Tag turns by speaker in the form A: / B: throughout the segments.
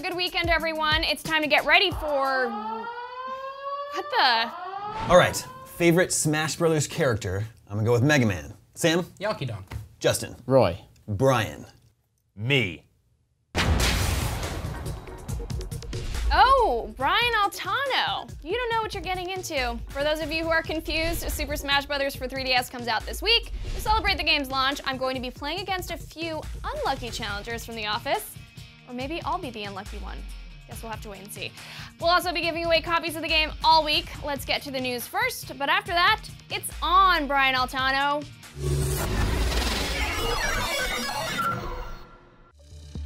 A: good weekend, everyone. It's time to get ready for... What the?
B: All right, favorite Smash Brothers character. I'm gonna go with Mega Man. Sam?
C: Yalky Donk.
B: Justin?
D: Roy.
B: Brian?
E: Me.
A: Oh, Brian Altano. You don't know what you're getting into. For those of you who are confused, Super Smash Bros. For 3DS comes out this week. To celebrate the game's launch, I'm going to be playing against a few unlucky challengers from the office. Or maybe I'll be the unlucky one. Guess we'll have to wait and see. We'll also be giving away copies of the game all week. Let's get to the news first, but after that, it's on, Brian Altano.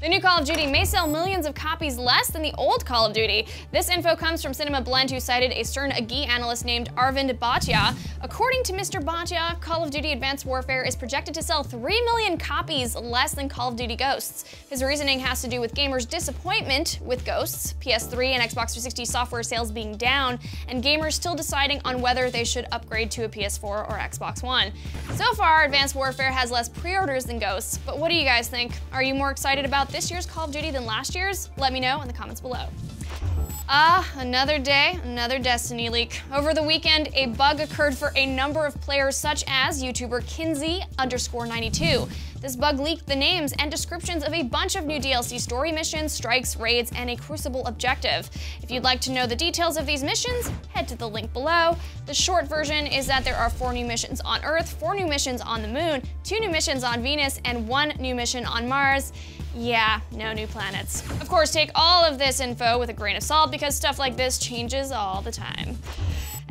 A: The new Call of Duty may sell millions of copies less than the old Call of Duty. This info comes from Cinema Blend, who cited a CERN AGI analyst named Arvind Bhatia. According to Mr. Bhatia, Call of Duty Advanced Warfare is projected to sell 3 million copies less than Call of Duty Ghosts. His reasoning has to do with gamers' disappointment with Ghosts, PS3 and Xbox 360 software sales being down, and gamers still deciding on whether they should upgrade to a PS4 or Xbox One. So far, Advanced Warfare has less pre-orders than Ghosts, but what do you guys think? Are you more excited about this year's Call of Duty than last year's? Let me know in the comments below. Another day, another Destiny leak. Over the weekend, a bug occurred for a number of players such as YouTuber Kinsey_92. This bug leaked the names and descriptions of a bunch of new DLC story missions, strikes, raids, and a Crucible objective. If you'd like to know the details of these missions, head to the link below. The short version is that there are 4 new missions on Earth, 4 new missions on the Moon, 2 new missions on Venus, and 1 new mission on Mars. Yeah, no new planets. Of course, take all of this info with a grain of salt because stuff like this changes all the time.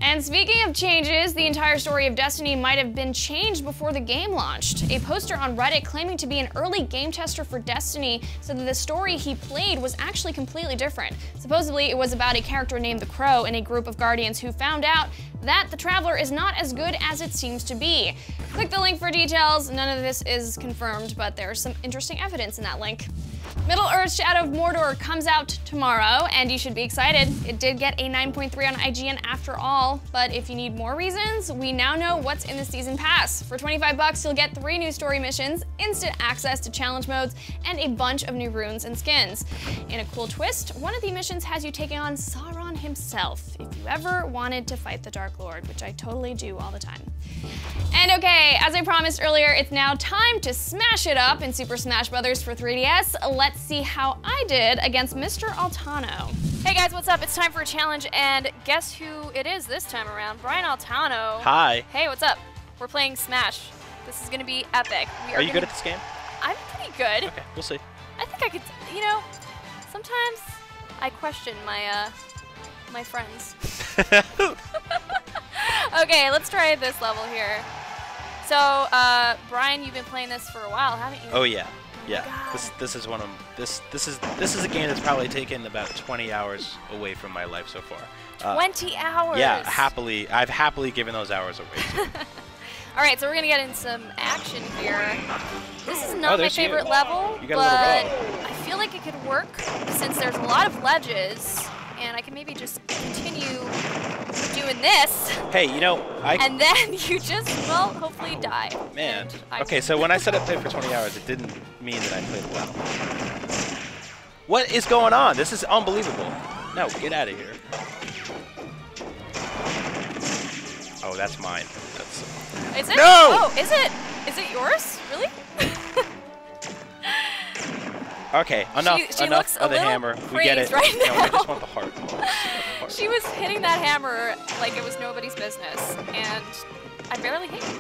A: And speaking of changes, the entire story of Destiny might have been changed before the game launched. A poster on Reddit claiming to be an early game tester for Destiny said that the story he played was actually completely different. Supposedly, it was about a character named the Crow and a group of Guardians who found out that the Traveler is not as good as it seems to be. Click the link for details. None of this is confirmed, but there's some interesting evidence in that link. Middle-earth's Shadow of Mordor comes out tomorrow, and you should be excited. It did get a 9.3 on IGN after all, but if you need more reasons, we now know what's in the Season Pass. For 25 bucks, you'll get 3 new story missions, instant access to challenge modes, and a bunch of new runes and skins. In a cool twist, one of the missions has you taking on Sauron himself, if you ever wanted to fight the Dark Lord, which I totally do all the time. And okay, as I promised earlier, it's now time to smash it up in Super Smash Bros. For 3DS. Let's see how I did against Mr. Altano. Hey guys, what's up? It's time for a challenge, and guess who it is this time around? Brian Altano.
E: Hi.
A: Hey, what's up? We're playing Smash. This is gonna be epic.
E: Are you good at this game?
A: I'm pretty good.
E: Okay, we'll see.
A: I think I could, you know, sometimes I question my, my friends. Okay, let's try this level here. So, Brian, you've been playing this for a while, haven't you?
E: Oh yeah, yeah.
A: God.
E: This is one of this is a game that's probably taken about 20 hours away from my life so far.
A: 20 hours.
E: Yeah, I've happily given those hours away.
A: All right, so we're gonna get in some action here. This is not my favorite level,
E: You got
A: but
E: a little bow.
A: I feel like it could work since there's a lot of ledges, and I can maybe just continue doing this.
E: Hey, you know,
A: and then you just, well, hopefully die.
E: Man. Okay, so when I said I played for 20 hours, it didn't mean that I played well. What is going on? This is unbelievable. No, get out of here. Oh, that's mine.
A: Is it?
E: No!
A: Oh, is it? Is it yours? Really?
E: Okay, enough
A: looks
E: of the hammer. We get it.
A: Right now.
E: No, I just want the heart.
A: She was hitting that hammer like it was nobody's business, and I barely hit you.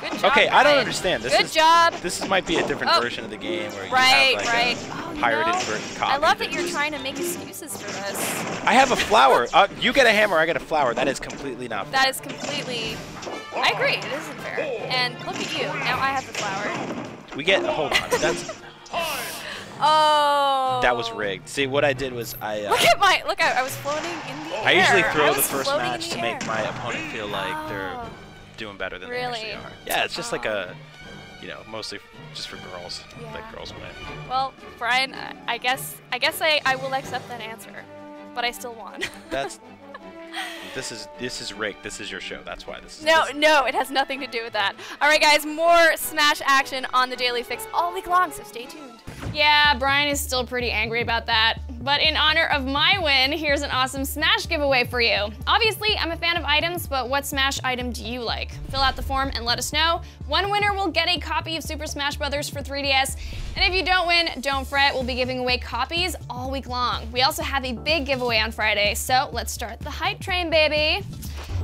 A: Good job,
E: Okay,
A: Brian.
E: I don't understand.
A: Good job.
E: This might be a different version of the game where you
A: Right,
E: have like a pirated copy.
A: I love that you're trying to make excuses for this.
E: I have a flower. You get a hammer, I get a flower. That is completely not fair.
A: That is completely... I agree, it isn't fair. And look at you, now I have the flower.
E: We get... Hold on. That's...
A: Oh.
E: That was rigged. See, what I did was I...
A: look at my... Look, I was floating in the air.
E: I usually throw the first match to make my opponent feel like they're
A: Oh.
E: doing better than they
A: Really?
E: actually are. Yeah, it's just like a... You know, mostly just for girls.
A: Yeah.
E: Like girls win.
A: Well, Brian, I guess I will accept that answer, but I still won.
E: That's... This is rigged. This is your show. That's why this is...
A: No, it has nothing to do with that. All right, guys, more Smash action on the Daily Fix all week long, so stay tuned. Yeah, Brian is still pretty angry about that. But in honor of my win, here's an awesome Smash giveaway for you. Obviously, I'm a fan of items, but what Smash item do you like? Fill out the form and let us know. One winner will get a copy of Super Smash Bros. For 3DS. And if you don't win, don't fret, we'll be giving away copies all week long. We also have a big giveaway on Friday, so let's start the hype train, baby.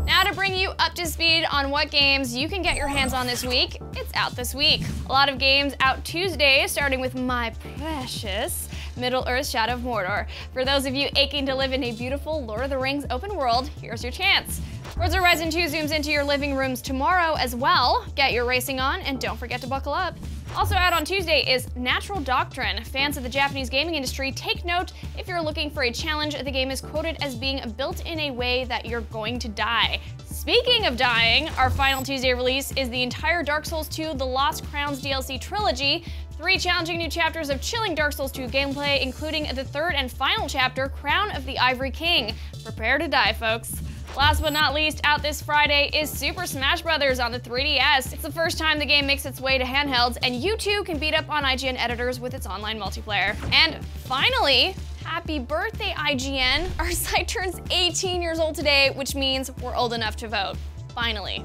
A: Now to bring you up to speed on what games you can get your hands on this week, it's out this week. A lot of games out Tuesday, starting with my precious Middle-earth: Shadow of Mordor. For those of you aching to live in a beautiful Lord of the Rings open world, here's your chance. Forza Horizon 2 zooms into your living rooms tomorrow as well. Get your racing on and don't forget to buckle up. Also out on Tuesday is Natural Doctrine. Fans of the Japanese gaming industry, take note if you're looking for a challenge. The game is quoted as being built in a way that you're going to die. Speaking of dying, our final Tuesday release is the entire Dark Souls 2 The Lost Crowns DLC trilogy. 3 challenging new chapters of chilling Dark Souls 2 gameplay, including the 3rd and final chapter, Crown of the Ivory King. Prepare to die, folks. Last but not least, out this Friday is Super Smash Bros. On the 3DS. It's the first time the game makes its way to handhelds, and you too can beat up on IGN editors with its online multiplayer. And finally, happy birthday, IGN! Our site turns 18 years old today, which means we're old enough to vote. Finally.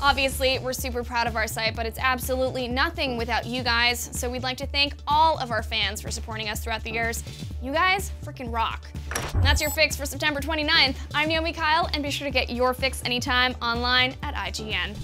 A: Obviously, we're super proud of our site, but it's absolutely nothing without you guys, so we'd like to thank all of our fans for supporting us throughout the years. You guys freaking rock. And that's your fix for September 29th. I'm Naomi Kyle, and be sure to get your fix anytime online at IGN.